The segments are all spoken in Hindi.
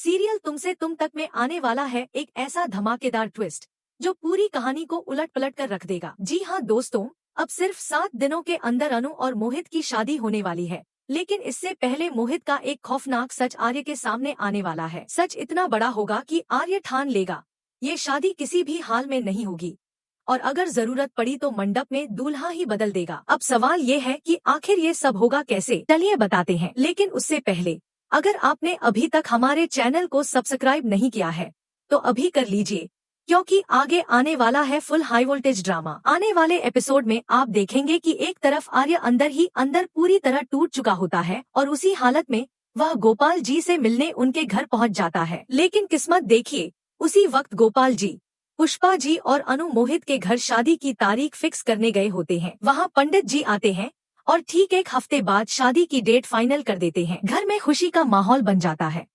सीरियल तुमसे तुम तक में आने वाला है एक ऐसा धमाकेदार ट्विस्ट जो पूरी कहानी को उलट पलट कर रख देगा। जी हाँ दोस्तों, अब सिर्फ 7 दिनों के अंदर अनु और मोहित की शादी होने वाली है। लेकिन इससे पहले मोहित का एक खौफनाक सच आर्य के सामने आने वाला है। सच इतना बड़ा होगा कि आर्य ठान लेगा ये शादी किसी भी हाल में नहीं होगी, और अगर जरूरत पड़ी तो मंडप में दूल्हा ही बदल देगा। अब सवाल ये है कि आखिर ये सब होगा कैसे, चलिए बताते हैं। लेकिन उससे पहले अगर आपने अभी तक हमारे चैनल को सब्सक्राइब नहीं किया है तो अभी कर लीजिए, क्योंकि आगे आने वाला है फुल हाई वोल्टेज ड्रामा। आने वाले एपिसोड में आप देखेंगे कि एक तरफ आर्य अंदर ही अंदर पूरी तरह टूट चुका होता है और उसी हालत में वह गोपाल जी से मिलने उनके घर पहुंच जाता है। लेकिन किस्मत देखिए, उसी वक्त गोपाल जी, पुष्पा जी और अनु मोहित के घर शादी की तारीख फिक्स करने गए होते हैं। वहाँ पंडित जी आते हैं और ठीक एक हफ्ते बाद शादी की डेट फाइनल कर देते हैं। घर में खुशी का माहौल बन जाता है।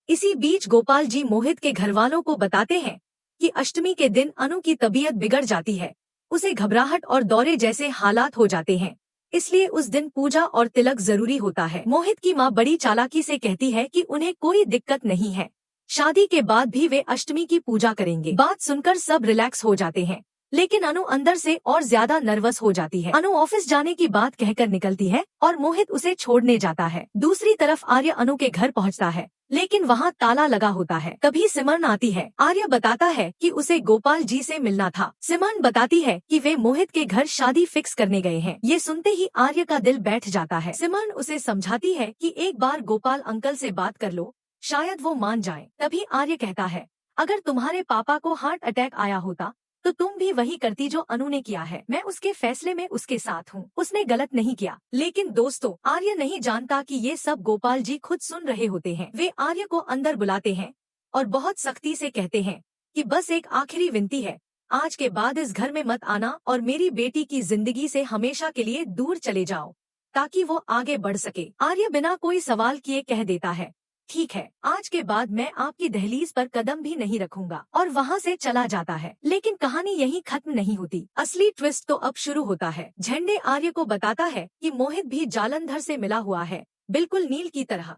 इसी बीच गोपाल जी मोहित के घर वालों को बताते हैं कि अष्टमी के दिन अनु की तबीयत बिगड़ जाती है, उसे घबराहट और दौरे जैसे हालात हो जाते हैं, इसलिए उस दिन पूजा और तिलक जरूरी होता है। मोहित की माँ बड़ी चालाकी से कहती है कि उन्हें कोई दिक्कत नहीं है, शादी के बाद भी वे अष्टमी की पूजा करेंगे। बात सुनकर सब रिलैक्स हो जाते हैं, लेकिन अनु अंदर से और ज्यादा नर्वस हो जाती है। अनु ऑफिस जाने की बात कहकर निकलती है और मोहित उसे छोड़ने जाता है। दूसरी तरफ आर्य अनु के घर पहुंचता है, लेकिन वहां ताला लगा होता है। तभी सिमरन आती है। आर्य बताता है कि उसे गोपाल जी से मिलना था। सिमरन बताती है कि वे मोहित के घर शादी फिक्स करने गए हैं। ये सुनते ही आर्य का दिल बैठ जाता है। सिमरन उसे समझाती है कि एक बार गोपाल अंकल से बात कर लो, शायद वो मान जाए। तभी आर्य कहता है, अगर तुम्हारे पापा को हार्ट अटैक आया होता तो तुम भी वही करती जो अनु ने किया है। मैं उसके फैसले में उसके साथ हूँ, उसने गलत नहीं किया। लेकिन दोस्तों, आर्य नहीं जानता कि ये सब गोपाल जी खुद सुन रहे होते हैं। वे आर्य को अंदर बुलाते हैं और बहुत सख्ती से कहते हैं कि बस एक आखिरी विनती है, आज के बाद इस घर में मत आना और मेरी बेटी की जिंदगी से हमेशा के लिए दूर चले जाओ, ताकि वो आगे बढ़ सके। आर्य बिना कोई सवाल किए कह देता है, ठीक है, आज के बाद मैं आपकी दहलीज पर कदम भी नहीं रखूंगा, और वहाँ से चला जाता है। लेकिन कहानी यहीं खत्म नहीं होती। असली ट्विस्ट तो अब शुरू होता है। झंडे आर्य को बताता है कि मोहित भी जालंधर से मिला हुआ है, बिल्कुल नील की तरह।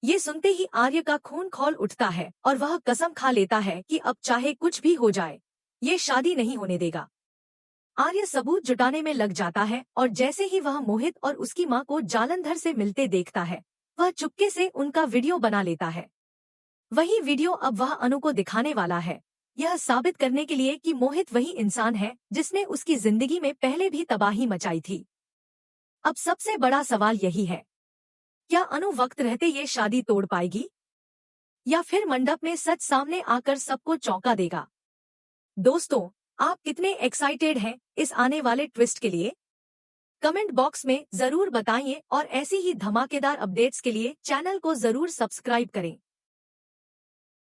ये सुनते ही आर्य का खून खौल उठता है और वह कसम खा लेता है कि अब चाहे कुछ भी हो जाए, ये शादी नहीं होने देगा। आर्य सबूत जुटाने में लग जाता है और जैसे ही वह मोहित और उसकी माँ को जालंधर से मिलते देखता है, वह चुपके से उनका वीडियो बना लेता है। वही वीडियो अब वह अनु को दिखाने वाला है, यह साबित करने के लिए कि मोहित वही इंसान है जिसने उसकी जिंदगी में पहले भी तबाही मचाई थी। अब सबसे बड़ा सवाल यही है, क्या अनु वक्त रहते ये शादी तोड़ पाएगी या फिर मंडप में सच सामने आकर सबको चौंका देगा? दोस्तों, आप कितने एक्साइटेड हैं इस आने वाले ट्विस्ट के लिए? कमेंट बॉक्स में जरूर बताइए और ऐसी ही धमाकेदार अपडेट्स के लिए चैनल को जरूर सब्सक्राइब करें।